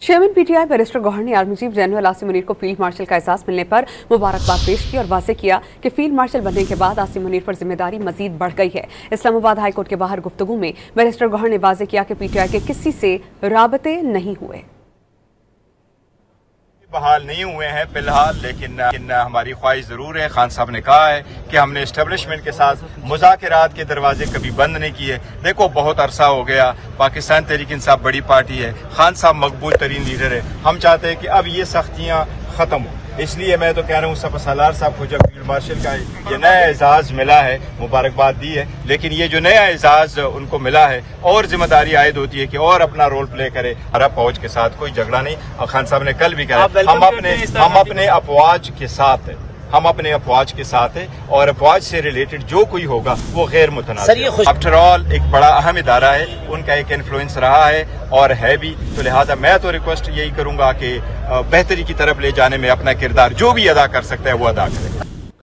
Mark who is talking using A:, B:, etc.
A: Chairman PTI barrister Gauhar ने army chief general Asim Munir को field marshal का एहसास मिलने पर मुबारकबाद पेश की और वाज़ेह किया कि फील्ड मार्शल बनने के बाद आसिम मुनीर पर जिम्मेदारी मजीद बढ़ गई है। इस्लामाबाद हाईकोर्ट के बाहर गुफ्तगू में बैरिस्टर गौहर ने वाज़ेह किया कि पीटीआई के किसी से राबते नहीं हुए,
B: बहाल नहीं हुए हैं फिलहाल, लेकिन हमारी ख्वाहिश जरूर है। खान साहब ने कहा है कि हमने एस्टेब्लिशमेंट के साथ मुज़ाकरात के दरवाजे कभी बंद नहीं किए। देखो बहुत अरसा हो गया, पाकिस्तान तहरीक इंसाफ बड़ी पार्टी है, खान साहब मकबूल तरीन लीडर है। हम चाहते हैं कि अब ये सख्तियाँ खत्म हो, इसलिए मैं तो कह रहा हूँ सफा सालार साहब को जब फील्ड मार्शल का ये नया एजाज मिला है, मुबारकबाद दी है, लेकिन ये जो नया एजाज उनको मिला है और जिम्मेदारी आयद होती है कि और अपना रोल प्ले करे। अरब फौज के साथ कोई झगड़ा नहीं, और खान साहब ने कल भी कहा हम अपने अफवाज के साथ हैं, हम अपने अफवाज के साथ हैं और अफवाज से रिलेटेड जो कोई होगा वो गैर मुतनाज़। आफ्टर ऑल एक बड़ा अहम इदारा है, उनका एक इन्फ्लुएंस रहा है और है भी, तो लिहाजा मैं तो रिक्वेस्ट यही करूंगा कि बेहतरी की तरफ ले जाने में अपना किरदार जो भी अदा कर सकता है वो अदा करे।